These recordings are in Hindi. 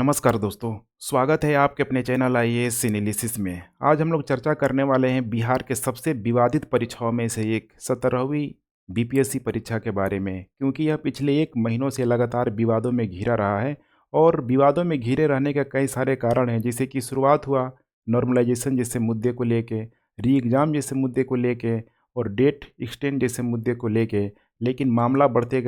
नमस्कार दोस्तों, स्वागत है आपके अपने चैनल आईएएस एनालिसिस में। आज हम लोग चर्चा करने वाले हैं बिहार के सबसे विवादित परीक्षाओं में से एक 17वीं बीपीएससी परीक्षा के बारे में, क्योंकि यह पिछले 1 महीनों से लगातार विवादों में घिरा रहा है। और विवादों में घिरे रहने के कई सारे कारण हैं, जैसे कि शुरुआत हुआ नॉर्मलाइजेशन जैसे मुद्दे को लेके, री एग्ज़ाम जैसे मुद्दे को लेके और डेट एक्सटेंड जैसे मुद्दे को लेके। लेकिन मामला बढ़ते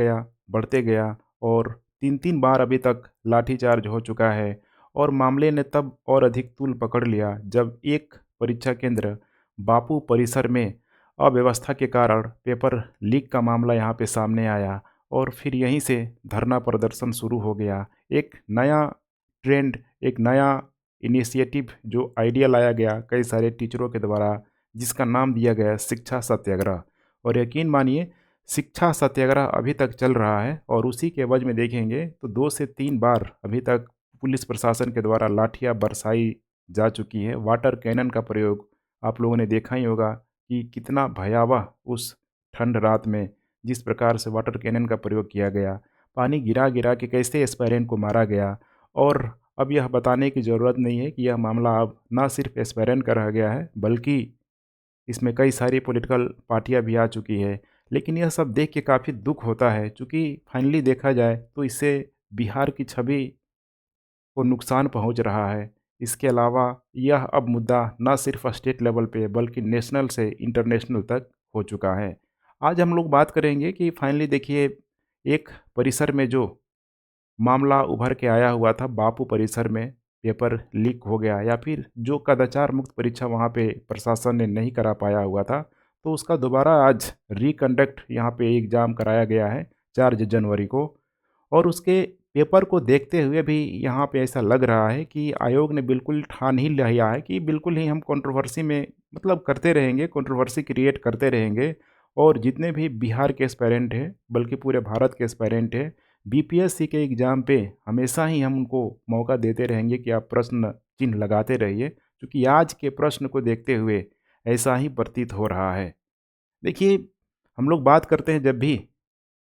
गया और 3-3 बार अभी तक लाठीचार्ज हो चुका है। और मामले ने तब और अधिक तूल पकड़ लिया जब एक परीक्षा केंद्र बापू परिसर में अव्यवस्था के कारण पेपर लीक का मामला यहाँ पे सामने आया। और फिर यहीं से धरना प्रदर्शन शुरू हो गया। एक नया ट्रेंड, एक नया इनिशिएटिव जो आइडिया लाया गया कई सारे टीचरों के द्वारा, जिसका नाम दिया गया शिक्षा सत्याग्रह। और यकीन मानिए, शिक्षा सत्याग्रह अभी तक चल रहा है। और उसी के एवज में देखेंगे तो 2 से 3 बार अभी तक पुलिस प्रशासन के द्वारा लाठियां बरसाई जा चुकी है। वाटर कैनन का प्रयोग आप लोगों ने देखा ही होगा कि कितना भयावह उस ठंड रात में जिस प्रकार से वाटर कैनन का प्रयोग किया गया, पानी गिरा गिरा के कैसे एस्पायरेंट को मारा गया। और अब यह बताने की ज़रूरत नहीं है कि यह मामला अब ना सिर्फ एस्पायरेंट का रह गया है, बल्कि इसमें कई सारी पॉलिटिकल पार्टियां भी आ चुकी है। लेकिन यह सब देख के काफ़ी दुख होता है, क्योंकि फाइनली देखा जाए तो इससे बिहार की छवि को नुकसान पहुंच रहा है। इसके अलावा यह अब मुद्दा न सिर्फ स्टेट लेवल पे बल्कि नेशनल से इंटरनेशनल तक हो चुका है। आज हम लोग बात करेंगे कि फाइनली देखिए, एक परिसर में जो मामला उभर के आया हुआ था, बापू परिसर में पेपर लीक हो गया, या फिर जो कदाचार मुक्त परीक्षा वहाँ पे प्रशासन ने नहीं करा पाया हुआ था, तो उसका दोबारा आज रिकंडक्ट यहाँ पे एग्ज़ाम कराया गया है 4 जनवरी को। और उसके पेपर को देखते हुए भी यहाँ पे ऐसा लग रहा है कि आयोग ने बिल्कुल ठान ही लिया है कि बिल्कुल ही हम कंट्रोवर्सी में मतलब करते रहेंगे, कंट्रोवर्सी क्रिएट करते रहेंगे। और जितने भी बिहार के एस्पायरेंट हैं, बल्कि पूरे भारत के एस्पायरेंट हैं, बीपीएससी के एग्ज़ाम पे हमेशा ही हम उनको मौका देते रहेंगे कि आप प्रश्न चिन्ह लगाते रहिए, क्योंकि आज के प्रश्न को देखते हुए ऐसा ही प्रतीत हो रहा है। देखिए, हम लोग बात करते हैं जब भी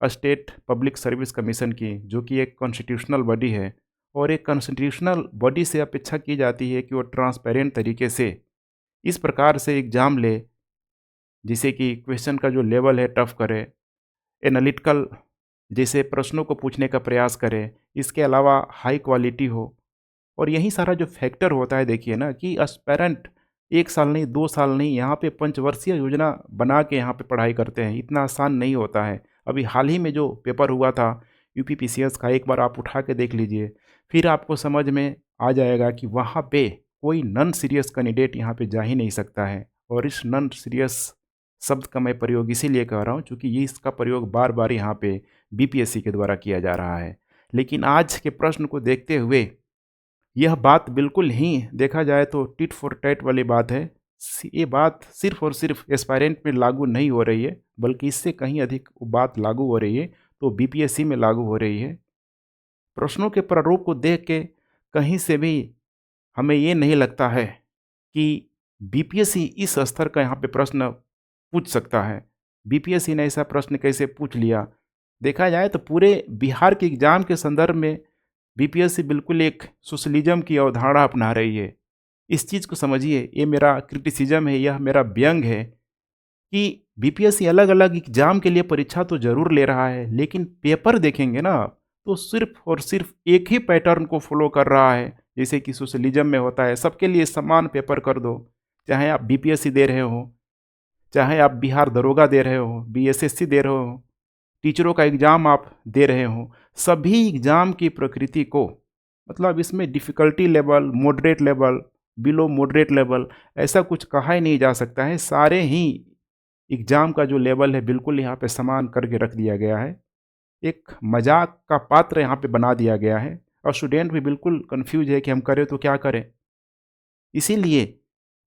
स्टेट पब्लिक सर्विस कमीशन की, जो कि एक कॉन्स्टिट्यूशनल बॉडी है, और एक कॉन्स्टिट्यूशनल बॉडी से अपेक्षा की जाती है कि वो ट्रांसपेरेंट तरीके से इस प्रकार से एग्ज़ाम ले, जिसे कि क्वेश्चन का जो लेवल है टफ करे, एनालिटिकल जैसे प्रश्नों को पूछने का प्रयास करे, इसके अलावा हाई क्वालिटी हो। और यही सारा जो फैक्टर होता है, देखिए ना कि एस्पेरेंट 1 साल नहीं, 2 साल नहीं, यहाँ पे पंचवर्षीय योजना बना के यहाँ पे पढ़ाई करते हैं। इतना आसान नहीं होता है। अभी हाल ही में जो पेपर हुआ था यूपीपीसीएस का, एक बार आप उठा के देख लीजिए, फिर आपको समझ में आ जाएगा कि वहाँ पे कोई नॉन सीरियस कैंडिडेट यहाँ पे जा ही नहीं सकता है। और इस नॉन सीरियस शब्द का मैं प्रयोग इसीलिए कर रहा हूँ, क्योंकि ये इसका प्रयोग बार बार यहाँ पे बीपीएससी के द्वारा किया जा रहा है। लेकिन आज के प्रश्न को देखते हुए यह बात बिल्कुल ही देखा जाए तो टिट फॉर टैट वाली बात है। ये बात सिर्फ और सिर्फ एस्पायरेंट में लागू नहीं हो रही है, बल्कि इससे कहीं अधिक वो बात लागू हो रही है, तो बीपीएससी में लागू हो रही है। प्रश्नों के प्रारूप को देख के कहीं से भी हमें ये नहीं लगता है कि बीपीएससी इस स्तर का यहाँ पे प्रश्न पूछ सकता है। बीपीएससी ने ऐसा प्रश्न कैसे पूछ लिया? देखा जाए तो पूरे बिहार के एग्ज़ाम के संदर्भ में बीपीएससी बिल्कुल एक सोशलिज्म की अवधारणा अपना रही है। इस चीज़ को समझिए, ये मेरा क्रिटिसिज्म है, यह मेरा व्यंग है कि बीपीएससी अलग-अलग एग्ज़ाम के लिए परीक्षा तो ज़रूर ले रहा है, लेकिन पेपर देखेंगे ना, तो सिर्फ़ और सिर्फ़ एक ही पैटर्न को फ़ॉलो कर रहा है। जैसे कि सोशलिज्म में होता है, सबके लिए समान पेपर कर दो। चाहे आप बीपीएससी दे रहे हो, चाहे आप बिहार दरोगा दे रहे हो, बीएसएससी दे रहे हो, टीचरों का एग्ज़ाम आप दे रहे हो, सभी एग्ज़ाम की प्रकृति को, मतलब इसमें difficulty level, moderate level, below moderate level, ऐसा कुछ कहा ही नहीं जा सकता है। सारे ही एग्ज़ाम का जो लेवल है बिल्कुल यहाँ पे समान करके रख दिया गया है। एक मजाक का पात्र यहाँ पे बना दिया गया है, और स्टूडेंट भी बिल्कुल कन्फ्यूज है कि हम करें तो क्या करें। इसीलिए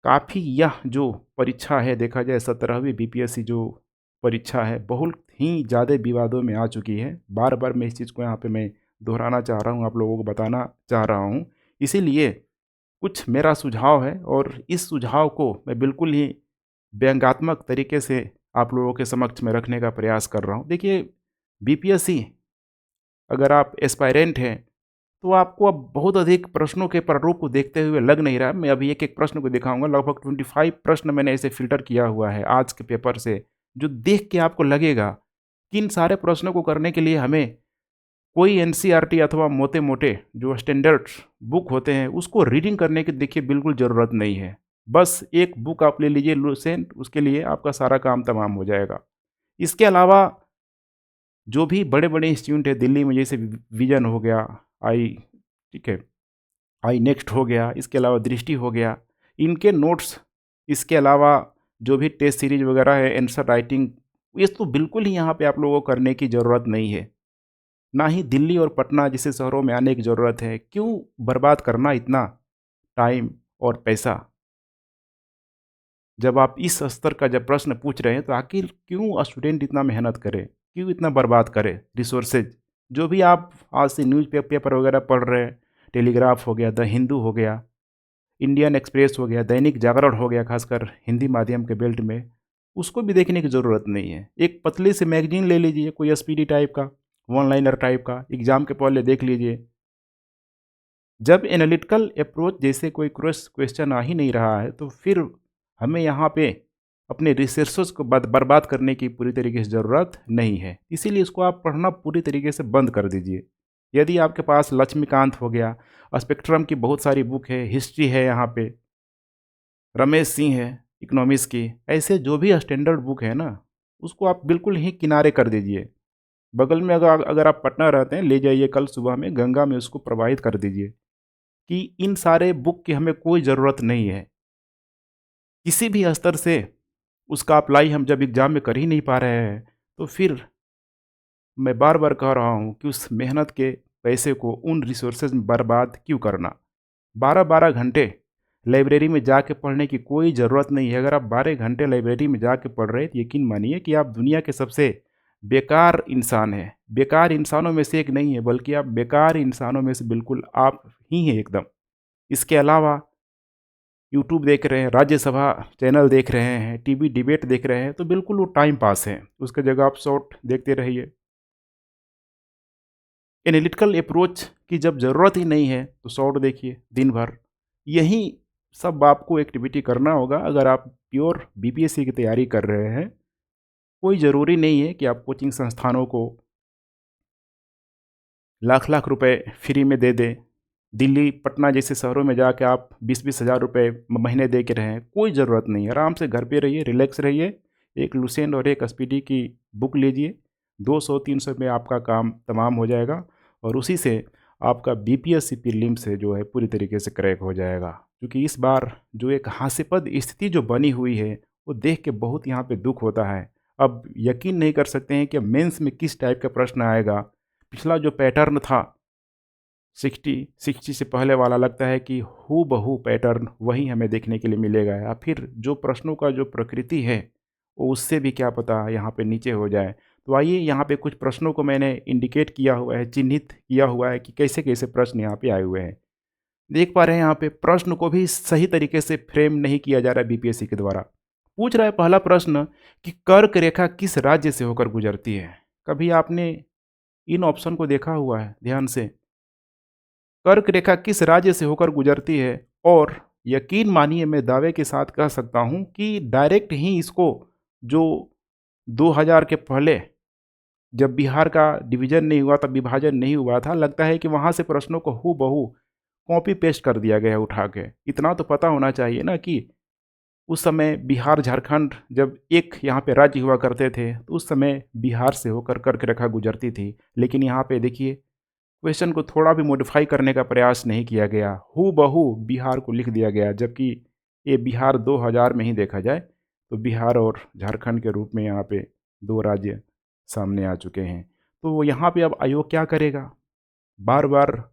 काफ़ी यह जो परीक्षा है, देखा जाए 17वीं बीपीएससी जो परीक्षा है, बहुत ही ज़्यादा विवादों में आ चुकी है। बार बार मैं इस चीज़ को यहाँ पे मैं दोहराना चाह रहा हूँ, आप लोगों को बताना चाह रहा हूँ। इसीलिए कुछ मेरा सुझाव है, और इस सुझाव को मैं बिल्कुल ही व्यंग्यात्मक तरीके से आप लोगों के समक्ष में रखने का प्रयास कर रहा हूँ। देखिए, बीपीएससी, अगर आप एस्पायरेंट हैं तो आपको अब बहुत अधिक प्रश्नों के प्रारूप को देखते हुए लग नहीं रहा। मैं अभी एक-एक प्रश्न को दिखाऊँगा, लगभग 25 प्रश्न मैंने ऐसे फ़िल्टर किया हुआ है आज के पेपर से, जो देख के आपको लगेगा कि इन सारे प्रश्नों को करने के लिए हमें कोई एनसीईआरटी अथवा मोटे-मोटे जो स्टैंडर्ड्स बुक होते हैं, उसको रीडिंग करने की देखिए बिल्कुल ज़रूरत नहीं है। बस एक बुक आप ले लीजिए लुसेंट, उसके लिए आपका सारा काम तमाम हो जाएगा। इसके अलावा जो भी बड़े-बड़े इंस्टीट्यूट हैं दिल्ली में, जैसे विज़न हो गया, आई ठीक है, आई नेक्स्ट हो गया, इसके अलावा दृष्टि हो गया, इनके नोट्स, इसके अलावा जो भी टेस्ट सीरीज़ वगैरह है, आंसर राइटिंग, ये तो बिल्कुल ही यहाँ पे आप लोगों को करने की ज़रूरत नहीं है। ना ही दिल्ली और पटना जैसे शहरों में आने की ज़रूरत है। क्यों बर्बाद करना इतना टाइम और पैसा? जब आप इस स्तर का जब प्रश्न पूछ रहे हैं, तो आखिर क्यों स्टूडेंट इतना मेहनत करे? क्यों इतना बर्बाद करे रिसोर्सेज़? जो भी आप आज से न्यूज़ पेपर वगैरह पढ़ रहे हैं, टेलीग्राफ हो गया, द हिंदू हो गया, इंडियन एक्सप्रेस हो गया, दैनिक जागरण हो गया, खासकर हिंदी माध्यम के बेल्ट में, उसको भी देखने की ज़रूरत नहीं है। एक पतली सी मैगज़ीन ले लीजिए, कोई एसपीडी टाइप का, वन लाइनर टाइप का, एग्ज़ाम के पहले देख लीजिए। जब एनालिटिकल अप्रोच जैसे कोई क्वेश्चन आ ही नहीं रहा है, तो फिर हमें यहाँ पे अपने रिसोर्सेज को बर्बाद करने की पूरी तरीके से ज़रूरत नहीं है। इसीलिए इसको आप पढ़ना पूरी तरीके से बंद कर दीजिए। यदि आपके पास लक्ष्मीकांत हो गया, स्पेक्ट्रम की बहुत सारी बुक है, हिस्ट्री है यहाँ पे, रमेश सिंह है इकोनॉमिक्स की, ऐसे जो भी स्टैंडर्ड बुक है ना, उसको आप बिल्कुल ही किनारे कर दीजिए। बगल में अगर अगर आप पटना रहते हैं, ले जाइए, कल सुबह में गंगा में उसको प्रवाहित कर दीजिए। कि इन सारे बुक की हमें कोई ज़रूरत नहीं है। किसी भी स्तर से उसका अप्लाई हम जब एग्ज़ाम में कर ही नहीं पा रहे हैं, तो फिर मैं बार-बार कह रहा हूँ कि उस मेहनत के पैसे को उन रिसोर्सेज़ में बर्बाद क्यों करना? 12-12 घंटे लाइब्रेरी में जाके पढ़ने की कोई ज़रूरत नहीं है। अगर आप 12 घंटे लाइब्रेरी में जाके पढ़ रहे हैं, तो यकीन मानिए कि आप दुनिया के सबसे बेकार इंसान हैं। बेकार इंसानों में से एक नहीं है, बल्कि आप बेकार इंसानों में से बिल्कुल आप ही हैं एकदम। इसके अलावा यूट्यूब देख रहे हैं, राज्यसभा चैनल देख रहे हैं, टीवी डिबेट देख रहे हैं, तो बिल्कुल वो टाइम पास है। उसकी जगह आप शॉर्ट देखते रहिए। एनालिटिकल अप्रोच की जब ज़रूरत ही नहीं है, तो शॉर्ट देखिए दिन भर। यही सब आपको एक्टिविटी करना होगा अगर आप प्योर बीपीएससी की तैयारी कर रहे हैं। कोई ज़रूरी नहीं है कि आप कोचिंग संस्थानों को लाख-लाख रुपए फ्री में दे दें। दिल्ली, पटना जैसे शहरों में जाके आप 20-20 हज़ार रुपए महीने दे के रहें, कोई ज़रूरत नहीं है। आराम से घर पे रहिए, रिलैक्स रहिए। एक लुसेंट और एक एसपीडी की बुक लीजिए, 200-300 में आपका काम तमाम हो जाएगा और उसी से आपका बीपीएससी प्रीलिम से जो है पूरी तरीके से क्रैक हो जाएगा। क्योंकि इस बार जो एक हास्यास्पद स्थिति जो बनी हुई है, वो देख के बहुत यहाँ पे दुःख होता है। अब यकीन नहीं कर सकते हैं कि मेंस में किस टाइप का प्रश्न आएगा। पिछला जो पैटर्न था 60 से पहले वाला, लगता है कि हूबहू पैटर्न वही हमें देखने के लिए मिलेगा, या फिर जो प्रश्नों का जो प्रकृति है वो उससे भी क्या पता यहाँ पे नीचे हो जाए। तो आइए, यहाँ पे कुछ प्रश्नों को मैंने इंडिकेट किया हुआ है, चिन्हित किया हुआ है कि कैसे-कैसे प्रश्न यहाँ पे आए हुए हैं। देख पा रहे हैं यहाँ पे प्रश्न को भी सही तरीके से फ्रेम नहीं किया जा रहा है बीपीएससी के द्वारा। पूछ रहा है पहला प्रश्न कि कर्क रेखा किस राज्य से होकर गुजरती है? कभी आपने इन ऑप्शन को देखा हुआ है ध्यान से? कर्क रेखा किस राज्य से होकर गुजरती है? और यकीन मानिए, मैं दावे के साथ कह सकता हूँ कि डायरेक्ट ही इसको, जो 2000 के पहले जब बिहार का डिवीज़न नहीं हुआ था, विभाजन नहीं हुआ था, लगता है कि वहाँ से प्रश्नों को हूबहू कॉपी पेस्ट कर दिया गया है उठा के। इतना तो पता होना चाहिए ना कि उस समय बिहार, झारखंड जब एक यहाँ पे राज्य हुआ करते थे, तो उस समय बिहार से होकर कर्क रेखा गुजरती थी। लेकिन यहाँ पे देखिए, क्वेश्चन को थोड़ा भी मॉडिफाई करने का प्रयास नहीं किया गया, हूबहू बिहार को लिख दिया गया, जबकि ये बिहार 2000 में ही देखा जाए तो बिहार और झारखंड के रूप में यहाँ पे 2 राज्य सामने आ चुके हैं। तो यहाँ पे अब आयोग क्या करेगा? बार-बार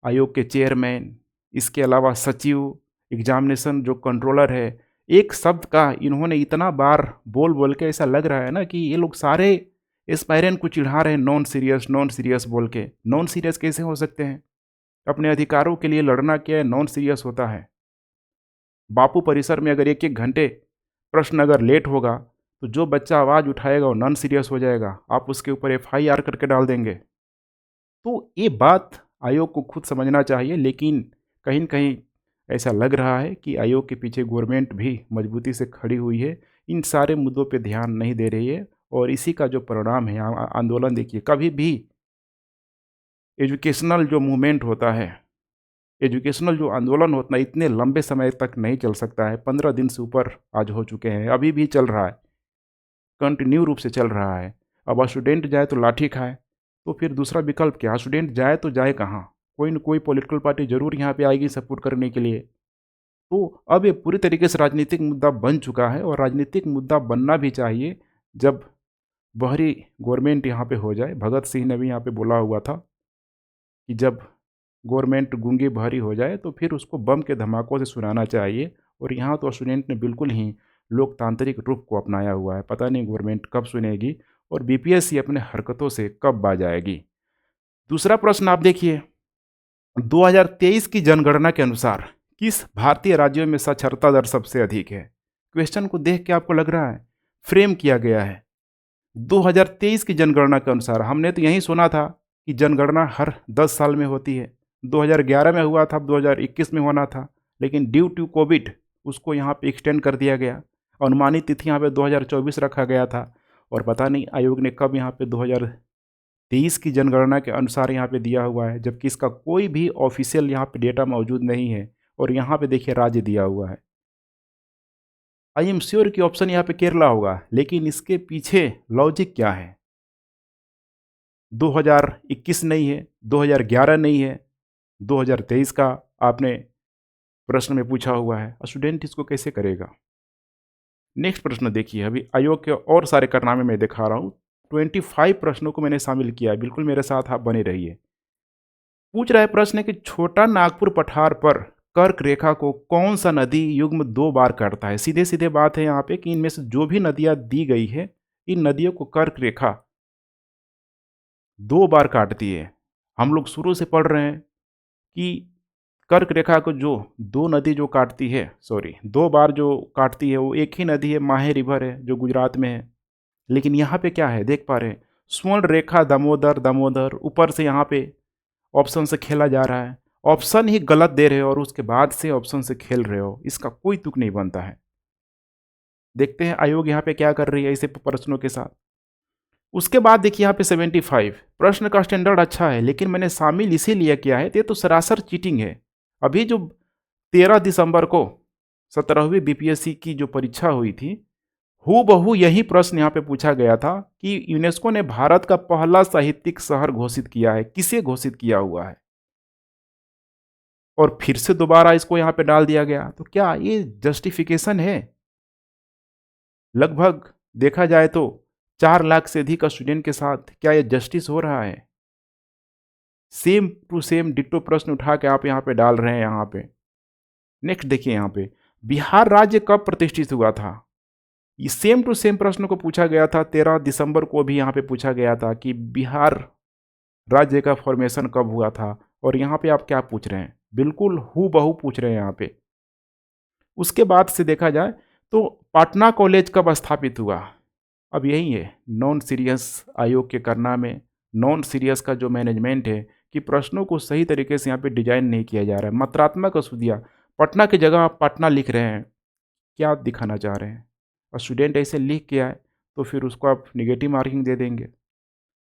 आयोग के चेयरमैन, इसके अलावा सचिव, एग्ज़ामिनेशन जो कंट्रोलर है, एक शब्द का इन्होंने इतना बार बोल-बोल के ऐसा लग रहा है ना कि ये लोग सारे एस्पायरेंट को चिढ़ा रहे हैं, नॉन सीरियस बोल के। नॉन सीरियस कैसे हो सकते हैं? अपने अधिकारों के लिए लड़ना क्या है नॉन सीरियस होता है? बापू परिसर में अगर 1-1 घंटे प्रश्न अगर लेट होगा, तो जो बच्चा आवाज़ उठाएगा वो नॉन सीरियस हो जाएगा। आप उसके ऊपर एफआईआर करके डाल देंगे। तो ये बात आयोग को खुद समझना चाहिए, लेकिन कहीं न कहीं ऐसा लग रहा है कि आयोग के पीछे गवर्नमेंट भी मजबूती से खड़ी हुई है, इन सारे मुद्दों पे ध्यान नहीं दे रही है और इसी का जो परिणाम है आंदोलन देखिए, कभी भी एजुकेशनल जो मूवमेंट होता है, एजुकेशनल जो आंदोलन होता है, इतने लंबे समय तक नहीं चल सकता है। 15 दिन से ऊपर आज हो चुके हैं, अभी भी चल रहा है, कंटिन्यू रूप से चल रहा है। अब स्टूडेंट जाए तो लाठी खाए, तो फिर दूसरा विकल्प क्या? स्टूडेंट जाए तो जाए कहाँ? कोई न कोई पॉलिटिकल पार्टी ज़रूर यहाँ पे आएगी सपोर्ट करने के लिए। तो अब ये पूरी तरीके से राजनीतिक मुद्दा बन चुका है और राजनीतिक मुद्दा बनना भी चाहिए जब बाहरी गवर्नमेंट यहाँ पे हो जाए। भगत सिंह ने भी यहाँ पे बोला हुआ था कि जब गवर्नमेंट गूंगी बहरी हो जाए तो फिर उसको बम के धमाकों से सुनाना चाहिए, और यहाँ तो स्टूडेंट ने बिल्कुल ही लोकतांत्रिक रूप को अपनाया हुआ है। पता नहीं गवर्नमेंट कब सुनेगी और बीपीएससी अपने हरकतों से कब बाज आएगी। दूसरा प्रश्न आप देखिए, 2023 की जनगणना के अनुसार किस भारतीय राज्यों में साक्षरता दर सबसे अधिक है? क्वेश्चन को देख के आपको लग रहा है फ्रेम किया गया है। 2023 की जनगणना के अनुसार हमने तो यही सुना था कि जनगणना हर 10 साल में होती है। 2011 में हुआ था, अब 2021 में होना था, लेकिन ड्यू टू कोविड उसको यहाँ पे एक्सटेंड कर दिया गया। अनुमानित तिथि यहाँ पे 2024 रखा गया था और पता नहीं आयोग ने कब यहाँ पे 2023 की जनगणना के अनुसार यहाँ पे दिया हुआ है, जबकि इसका कोई भी ऑफिशियल यहाँ पे डेटा मौजूद नहीं है। और यहाँ पे देखिए राज्य दिया हुआ है। आई एम श्योर कि ऑप्शन यहाँ पे केरला होगा, लेकिन इसके पीछे लॉजिक क्या है? 2021 नहीं है, 2011 नहीं है, 2023 का आपने प्रश्न में पूछा हुआ है। स्टूडेंट इसको कैसे करेगा? नेक्स्ट प्रश्न देखिए, अभी आयोग के और सारे कारनामे मैं दिखा रहा हूँ। 25 प्रश्नों को मैंने शामिल किया है, बिल्कुल मेरे साथ आप बने रहिए। पूछ रहा है प्रश्न कि छोटा नागपुर पठार पर कर्क रेखा को कौन सा नदी युग्म 2 बार काटता है? सीधे सीधे बात है यहाँ पे कि इनमें से जो भी नदियाँ दी गई है, इन नदियों को कर्क रेखा 2 बार काटती है। हम लोग शुरू से पढ़ रहे हैं कि कर्क रेखा को जो 2 नदी जो काटती है, 2 बार जो काटती है, वो एक ही नदी है, माहे रिवर है, जो गुजरात में है। लेकिन यहाँ पे क्या है, देख पा रहे हैं, स्वर्ण रेखा दामोदर, दामोदर ऊपर से यहाँ पे ऑप्शन से खेला जा रहा है। ऑप्शन ही गलत दे रहे हो और उसके बाद से ऑप्शन से खेल रहे हो, इसका कोई तुक नहीं बनता है। देखते हैं आयोग यहाँ पे क्या कर रही है ऐसे प्रश्नों के साथ। उसके बाद देखिए यहाँ पे 75 प्रश्न का स्टैंडर्ड अच्छा है, लेकिन मैंने शामिल इसीलिए किया है, ये तो सरासर चीटिंग है। अभी जो 13 दिसंबर को 17वीं बीपीएससी की जो परीक्षा हुई थी, हूबहू यही प्रश्न यहाँ पे पूछा गया था कि यूनेस्को ने भारत का पहला साहित्यिक शहर घोषित किया है, किसे घोषित किया हुआ है? और फिर से दोबारा इसको यहाँ पे डाल दिया गया। तो क्या ये जस्टिफिकेशन है? लगभग देखा जाए तो 4 लाख से अधिक स्टूडेंट के साथ क्या ये जस्टिस हो रहा है? सेम टू सेम डिट्टो प्रश्न उठा के आप यहाँ पे डाल रहे हैं यहाँ पे। नेक्स्ट देखिए यहाँ पे, बिहार राज्य कब प्रतिष्ठित हुआ था? ये सेम टू सेम प्रश्न को पूछा गया था, 13 दिसंबर को भी यहाँ पे पूछा गया था कि बिहार राज्य का फॉर्मेशन कब हुआ था, और यहाँ पे आप क्या पूछ रहे हैं? बिल्कुल हूबहू पूछ रहे हैं यहाँ पे। उसके बाद से देखा जाए तो पटना कॉलेज कब स्थापित हुआ? अब यही है नॉन सीरियस आयोग के कारनामे, नॉन सीरियस का जो मैनेजमेंट है कि प्रश्नों को सही तरीके से यहाँ पे डिजाइन नहीं किया जा रहा है। मात्रात्मक अशुद्धियाँ, पटना की जगह आप पटना लिख रहे हैं, क्या दिखाना चाह रहे हैं? और स्टूडेंट ऐसे लिख के आए तो फिर उसको आप निगेटिव मार्किंग दे देंगे।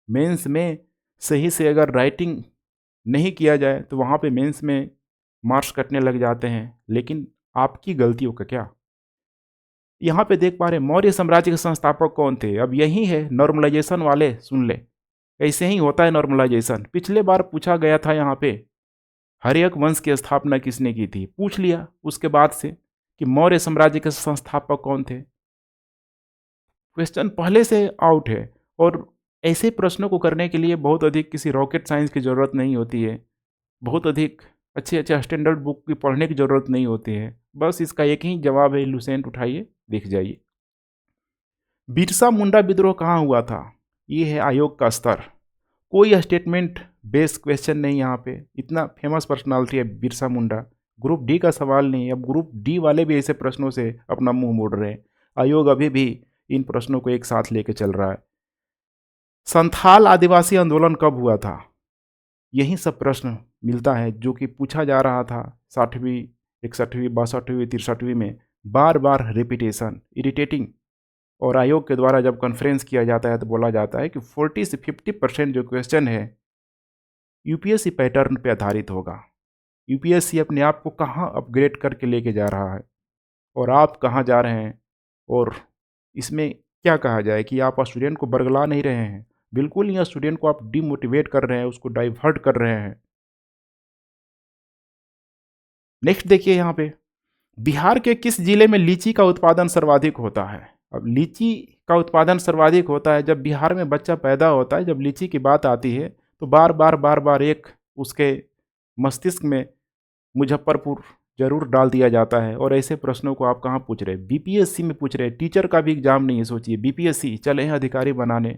मेंस में सही से अगर राइटिंग नहीं किया जाए तो वहाँ पे मेंस में मार्क्स कटने लग जाते हैं, लेकिन आपकी गलतियों का क्या? यहाँ पे देख पा रहे हैं मौर्य साम्राज्य के संस्थापक कौन थे? अब यही है नॉर्मलाइजेशन वाले, सुन ले, ऐसे ही होता है नॉर्मलाइजेशन। पिछले बार पूछा गया था यहाँ पे हर्यक वंश की स्थापना किसने की थी, पूछ लिया उसके बाद से कि मौर्य साम्राज्य के संस्थापक कौन थे। क्वेश्चन पहले से आउट है, और ऐसे प्रश्नों को करने के लिए बहुत अधिक किसी रॉकेट साइंस की ज़रूरत नहीं होती है, बहुत अधिक अच्छे अच्छे स्टैंडर्ड बुक की पढ़ने की ज़रूरत नहीं होती है। बस इसका एक ही जवाब है, लुसेंट उठाइए देख जाइए। बिरसा मुंडा विद्रोह कहाँ हुआ था? ये है आयोग का स्तर। कोई स्टेटमेंट बेस्ड क्वेश्चन नहीं यहाँ पे, इतना फेमस पर्सनालिटी है बिरसा मुंडा। ग्रुप डी का सवाल नहीं, अब ग्रुप डी वाले भी ऐसे प्रश्नों से अपना मुंह मोड़ रहे हैं। आयोग अभी भी इन प्रश्नों को एक साथ लेके चल रहा है। संथाल आदिवासी आंदोलन कब हुआ था? यही सब प्रश्न मिलता है जो कि पूछा जा रहा था 60वीं 61वीं 62वीं 63वीं में, बार बार रिपीटेशन इरिटेटिंग। और आयोग के द्वारा जब कॉन्फ्रेंस किया जाता है तो बोला जाता है कि 40 से 50% जो क्वेश्चन है यूपीएससी पैटर्न पे आधारित होगा। यूपीएससी अपने आप को कहाँ अपग्रेड करके लेके जा रहा है और आप कहाँ जा रहे हैं, और इसमें क्या कहा जाए कि आप स्टूडेंट को बरगला नहीं रहे हैं, बिल्कुल यहाँ स्टूडेंट को आप डिमोटिवेट कर रहे हैं, उसको डाइवर्ट कर रहे हैं। नेक्स्ट देखिए यहाँ पे, बिहार के किस जिले में लीची का उत्पादन सर्वाधिक होता है। अब लीची का उत्पादन सर्वाधिक होता है जब बिहार में बच्चा पैदा होता है, जब लीची की बात आती है तो बार बार एक उसके मस्तिष्क में मुजफ्फरपुर जरूर डाल दिया जाता है। और ऐसे प्रश्नों को आप कहाँ पूछ रहे हैं, बीपीएससी में पूछ रहे हैं। टीचर का भी एग्जाम नहीं है, सोचिए बीपीएससी चले हैं अधिकारी बनाने,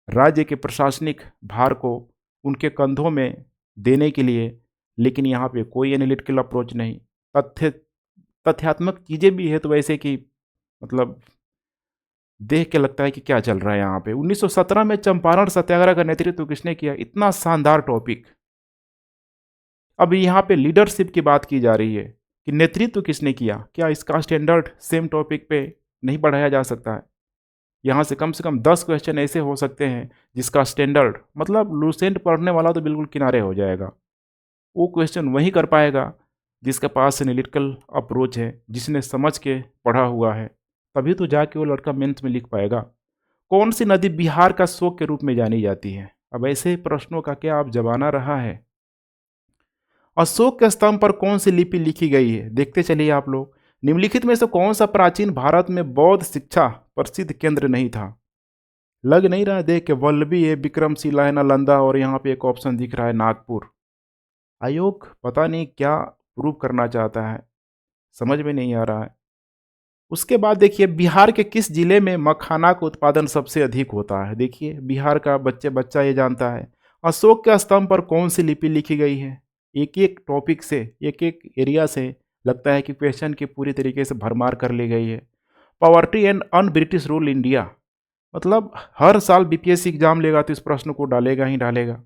राज्य के प्रशासनिक भार को उनके कंधों में देने के लिए, लेकिन यहाँ पे कोई एनालिटिकल अप्रोच नहीं। तथ्य तथ्यात्मक चीज़ें भी है तो वैसे कि मतलब देख के लगता है कि क्या चल रहा है यहाँ पे। 1917 में चंपारण सत्याग्रह का नेतृत्व किसने किया, इतना शानदार टॉपिक। अब यहाँ पे लीडरशिप की बात की जा रही है कि नेतृत्व किसने किया, क्या इसका स्टैंडर्ड सेम टॉपिक पे नहीं बढ़ाया जा सकता है। यहाँ से कम 10 क्वेश्चन ऐसे हो सकते हैं जिसका स्टैंडर्ड मतलब लूसेंट पढ़ने वाला तो बिल्कुल किनारे हो जाएगा। वो क्वेश्चन वही कर पाएगा जिसके पास एनालिटिकल अप्रोच है, जिसने समझ के पढ़ा हुआ है, तभी तो जाके वो लड़का मेंस में लिख पाएगा। कौन सी नदी बिहार का शोक के रूप में जानी जाती है। अब ऐसे प्रश्नों का क्या अब जमाना रहा है। अशोक के स्तंभ पर कौन सी लिपि लिखी गई है, देखते चलिए आप लोग। निम्नलिखित में से कौन सा प्राचीन भारत में बौद्ध शिक्षा प्रसिद्ध केंद्र नहीं था। लग नहीं रहा है देख के, वल्लभी है, विक्रमशिला है, नालंदा, और यहाँ पे एक ऑप्शन दिख रहा है नागपुर। आयोग पता नहीं क्या प्रूव करना चाहता है, समझ में नहीं आ रहा है। उसके बाद देखिए, बिहार के किस जिले में मखाना का उत्पादन सबसे अधिक होता है। देखिए बिहार का बच्चा ये जानता है। अशोक के स्तंभ पर कौन सी लिपि लिखी गई है। एक एक टॉपिक से, एक एक एरिया से लगता है कि क्वेश्चन की पूरी तरीके से भरमार कर ली गई है। Poverty and un British rule India, मतलब हर साल बीपीएससी एग्जाम लेगा तो इस प्रश्न को डालेगा ही डालेगा।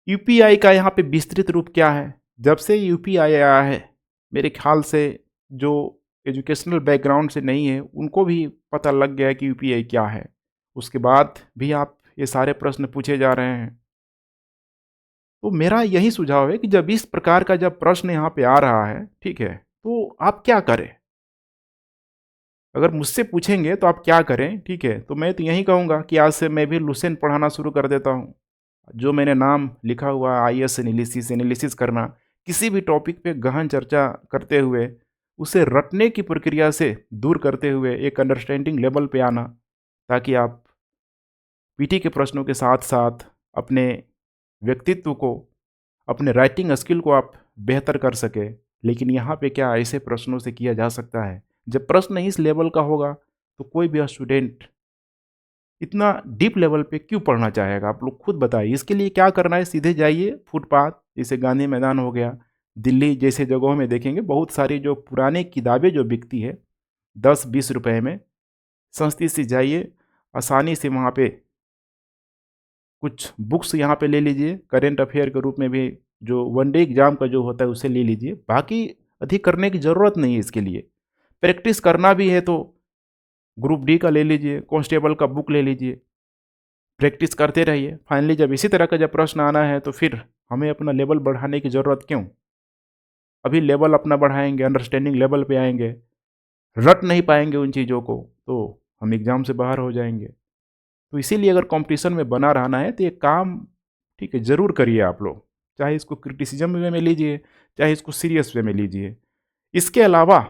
यूपीआई का यहाँ पे विस्तृत रूप क्या है। जब से यूपीआई आया है, मेरे ख्याल से जो एजुकेशनल बैकग्राउंड से नहीं है उनको भी पता लग गया है कि यूपीआई क्या है। उसके बाद भी आप ये सारे प्रश्न पूछे जा रहे हैं। तो मेरा यही सुझाव है कि जब इस प्रकार का जब प्रश्न यहाँ पे आ रहा है, ठीक है, तो आप क्या करें। अगर मुझसे पूछेंगे तो आप क्या करें, ठीक है, तो मैं तो यही कहूँगा कि आज से मैं भी लुसेंट पढ़ाना शुरू कर देता हूँ। जो मैंने नाम लिखा हुआ है आईएएस एनालिसिस करना, किसी भी टॉपिक पे गहन चर्चा करते हुए उसे रटने की प्रक्रिया से दूर करते हुए एक अंडरस्टैंडिंग लेवल पे आना, ताकि आप पीटी के प्रश्नों के साथ साथ अपने व्यक्तित्व को, अपने राइटिंग स्किल को आप बेहतर कर सके। लेकिन यहाँ पे क्या ऐसे प्रश्नों से किया जा सकता है। जब प्रश्न इस लेवल का होगा तो कोई भी स्टूडेंट इतना डीप लेवल पे क्यों पढ़ना चाहेगा, आप लोग खुद बताइए। इसके लिए क्या करना है, सीधे जाइए फुटपाथ, जैसे गांधी मैदान हो गया, दिल्ली जैसे जगहों में देखेंगे बहुत सारी जो पुरानी किताबें जो बिकती है 10-20 रुपए में, सस्ती से जाइए, आसानी से वहाँ पे कुछ बुक्स यहाँ पे ले लीजिए, करेंट अफेयर के रूप में भी जो वन डे एग्जाम का जो होता है उसे ले लीजिए। बाकी अधिक करने की ज़रूरत नहीं है। इसके लिए प्रैक्टिस करना भी है तो ग्रुप डी का ले लीजिए, कांस्टेबल का बुक ले लीजिए, प्रैक्टिस करते रहिए। फाइनली जब इसी तरह का जब प्रश्न आना है तो फिर हमें अपना लेवल बढ़ाने की ज़रूरत क्यों। अभी लेवल अपना बढ़ाएंगे, अंडरस्टैंडिंग लेवल पे आएंगे, रट नहीं पाएंगे उन चीज़ों को, तो हम एग्ज़ाम से बाहर हो जाएंगे। तो इसीलिए अगर कंपटीशन में बना रहना है तो ये काम, ठीक है, ज़रूर करिए आप लोग। चाहे इसको क्रिटिसिज्म वे में लीजिए, चाहे इसको सीरियस वे में लीजिए। इसके अलावा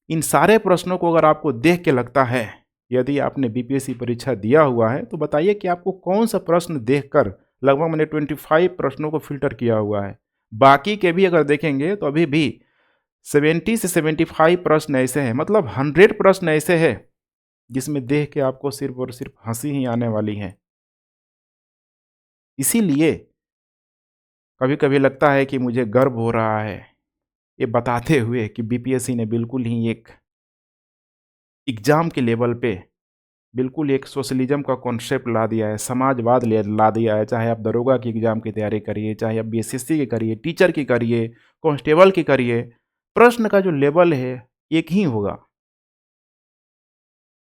इन सारे प्रश्नों को अगर आपको देख के लगता है, यदि आपने बीपीएससी परीक्षा दिया हुआ है, तो बताइए कि आपको कौन सा प्रश्न देखकर, लगभग मैंने 25 प्रश्नों को फिल्टर किया हुआ है। बाकी के भी अगर देखेंगे तो अभी भी 70 से 75 प्रश्न ऐसे हैं, मतलब 100 प्रश्न ऐसे हैं जिसमें देख के आपको सिर्फ और सिर्फ हंसी ही आने वाली है। इसीलिए कभी कभी लगता है कि मुझे गर्व हो रहा है ये बताते हुए कि बीपीएससी ने बिल्कुल ही एक एग्ज़ाम के लेवल पे बिल्कुल एक सोशलिज्म का कॉन्सेप्ट ला दिया है, समाजवाद ला दिया है। चाहे आप दरोगा की एग्ज़ाम की तैयारी करिए, चाहे आप बीएसएससी की करिए, टीचर की करिए, कांस्टेबल की करिए, प्रश्न का जो लेवल है एक ही होगा।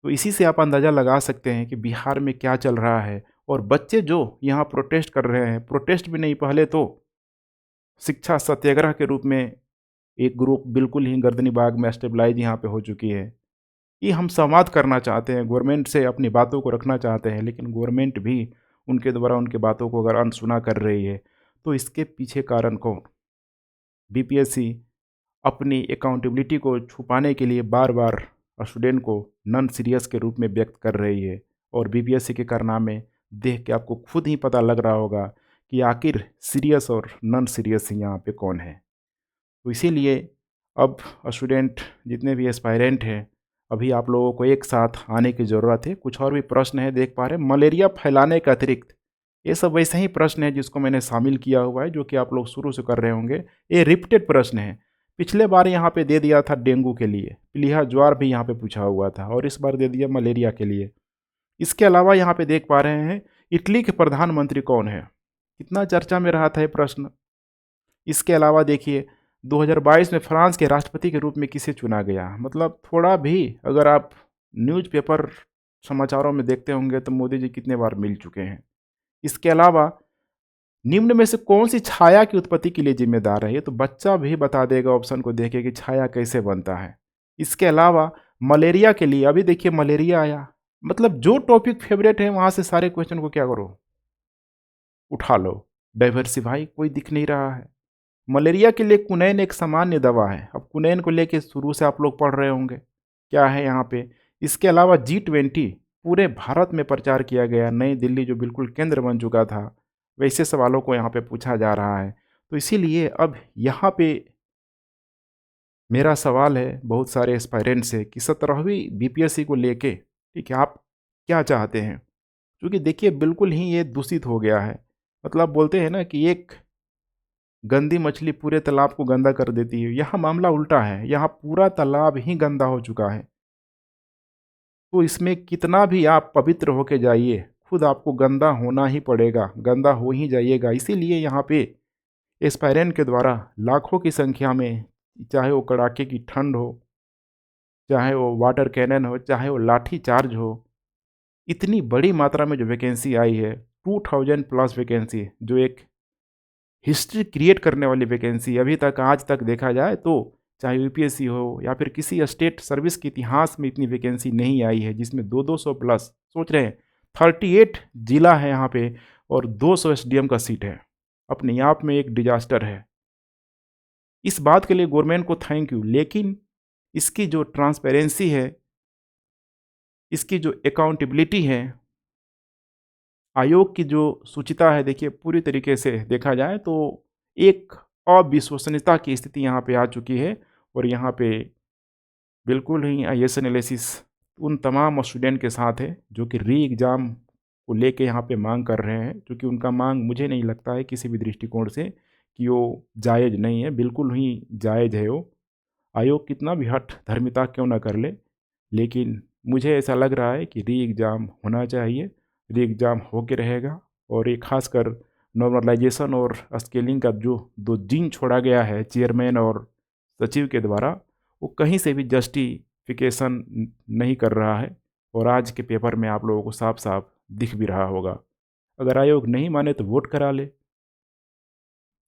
तो इसी से आप अंदाज़ा लगा सकते हैं कि बिहार में क्या चल रहा है। और बच्चे जो यहाँ प्रोटेस्ट कर रहे हैं, प्रोटेस्ट भी नहीं, पहले तो शिक्षा सत्याग्रह के रूप में एक ग्रुप बिल्कुल ही गर्दनी बाग में स्टेबलाइज यहाँ पे हो चुकी है कि हम संवाद करना चाहते हैं, गवर्नमेंट से अपनी बातों को रखना चाहते हैं, लेकिन गवर्नमेंट भी उनके द्वारा उनके बातों को अगर अनसुना कर रही है, तो इसके पीछे कारण कौन? बीपीएससी अपनी अकाउंटेबिलिटी को छुपाने के लिए बार-बार स्टूडेंट को नॉन सीरियस के रूप में व्यक्त कर रही है। और बीपीएससी के कारनामे देख के आपको खुद ही पता लग रहा होगा कि आखिर सीरियस और नॉन सीरियस यहाँ पे कौन है। तो इसीलिए अब स्टूडेंट जितने भी एस्पायरेंट हैं, अभी आप लोगों को एक साथ आने की ज़रूरत है। कुछ और भी प्रश्न हैं, देख पा रहे हैं, मलेरिया फैलाने के अतिरिक्त ये सब वैसे ही प्रश्न है जिसको मैंने शामिल किया हुआ है, जो कि आप लोग शुरू से कर रहे होंगे। ये रिपीटेड प्रश्न है। पिछले बार यहाँ पे दे दिया था डेंगू के लिए, पीलिया ज्वार भी यहाँ पे पूछा हुआ था, और इस बार दे दिया मलेरिया के लिए। इसके अलावा यहाँ पे देख पा रहे हैं, इटली के प्रधानमंत्री कौन है, कितना चर्चा में रहा था ये प्रश्न। इसके अलावा देखिए 2022 में फ्रांस के राष्ट्रपति के रूप में किसे चुना गया। मतलब थोड़ा भी अगर आप न्यूज़पेपर समाचारों में देखते होंगे तो मोदी जी कितने बार मिल चुके हैं। इसके अलावा निम्न में से कौन सी छाया की उत्पत्ति के लिए जिम्मेदार है, ये तो बच्चा भी बता देगा ऑप्शन को देख के कि छाया कैसे बनता है। इसके अलावा मलेरिया के लिए, अभी देखिए मलेरिया आया, मतलब जो टॉपिक फेवरेट है वहाँ से सारे क्वेश्चन को क्या करो, उठा लो, डाइवर्सिफाई, कोई दिख नहीं रहा है। मलेरिया के लिए कुनैन एक सामान्य दवा है। अब कुनैन को लेके शुरू से आप लोग पढ़ रहे होंगे क्या है यहाँ पे। इसके अलावा G20 पूरे भारत में प्रचार किया गया, नई दिल्ली जो बिल्कुल केंद्र बन चुका था, वैसे सवालों को यहाँ पे पूछा जा रहा है। तो इसीलिए अब यहाँ पे मेरा सवाल है बहुत सारे एस्पायरेंट से कि 17वीं बीपीएससी को लेके, ठीक है, आप क्या चाहते हैं? क्योंकि देखिए बिल्कुल ही ये दूषित हो गया है। मतलब बोलते हैं ना कि एक गंदी मछली पूरे तालाब को गंदा कर देती है, यहाँ मामला उल्टा है, यहाँ पूरा तालाब ही गंदा हो चुका है। तो इसमें कितना भी आप पवित्र होके जाइए, खुद आपको गंदा होना ही पड़ेगा, गंदा हो ही जाइएगा। इसीलिए यहाँ पे एस्पायरेंट के द्वारा लाखों की संख्या में, चाहे वो कड़ाके की ठंड हो, चाहे वो वाटर कैनन हो, चाहे वो लाठी चार्ज हो, इतनी बड़ी मात्रा में जो वैकेंसी आई है, 2000 प्लस वैकेंसी, जो एक हिस्ट्री क्रिएट करने वाली वैकेंसी अभी तक आज तक देखा जाए तो, चाहे यूपीएससी हो या फिर किसी स्टेट सर्विस के इतिहास में इतनी वैकेंसी नहीं आई है, जिसमें 200 प्लस, सोच रहे हैं 38 जिला है यहाँ पे और 200 एसडीएम का सीट है। अपने आप में एक डिजास्टर है। इस बात के लिए गवर्नमेंट को थैंक यू, लेकिन इसकी जो ट्रांसपेरेंसी है, इसकी जो अकाउंटेबिलिटी है, आयोग की जो शुचिता है, देखिए पूरी तरीके से देखा जाए तो एक अविश्वसनीयता की स्थिति यहाँ पे आ चुकी है। और यहाँ पे बिल्कुल ही आईएएस एनालिसिस उन तमाम स्टूडेंट के साथ है जो कि री एग्ज़ाम को लेके यहाँ पे मांग कर रहे हैं, क्योंकि उनका मांग मुझे नहीं लगता है किसी भी दृष्टिकोण से कि वो जायज़ नहीं है, बिल्कुल ही जायज़ है वो। आयोग कितना भी हठ धर्मिता क्यों ना कर ले, लेकिन मुझे ऐसा लग रहा है कि री एग्ज़ाम होना चाहिए, री एग्ज़ाम होके रहेगा। और ये खासकर नॉर्मलाइजेशन और स्केलिंग का जो दो जीन छोड़ा गया है चेयरमैन और सचिव के द्वारा, वो कहीं से भी जस्टिफिकेशन नहीं कर रहा है। और आज के पेपर में आप लोगों को साफ साफ दिख भी रहा होगा। अगर आयोग नहीं माने तो वोट करा ले।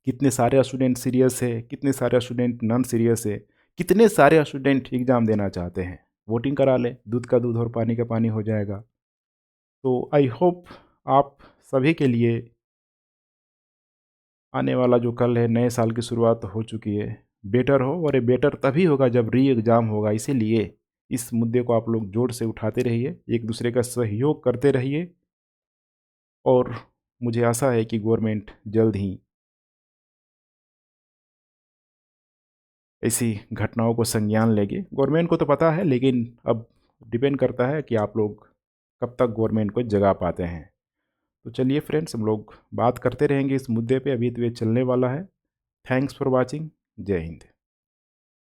कितने सारे स्टूडेंट सीरियस है, कितने सारे स्टूडेंट नॉन सीरियस है, कितने सारे स्टूडेंट एग्ज़ाम देना चाहते हैं, वोटिंग करा ले, दूध का दूध और पानी का पानी हो जाएगा। तो आई होप आप सभी के लिए आने वाला जो कल है, नए साल की शुरुआत हो चुकी है, बेटर हो। और ये बेटर तभी होगा जब री एग्ज़ाम होगा। इसीलिए इस मुद्दे को आप लोग जोर से उठाते रहिए, एक दूसरे का सहयोग करते रहिए, और मुझे आशा है कि गवर्नमेंट जल्द ही ऐसी घटनाओं को संज्ञान लेगी। गवर्नमेंट को तो पता है, लेकिन अब डिपेंड करता है कि आप लोग कब तक गवर्नमेंट को जगा पाते हैं। तो चलिए फ्रेंड्स, हम लोग बात करते रहेंगे इस मुद्दे पे, अभी तो ये चलने वाला है। Thanks for watching. जय हिंद।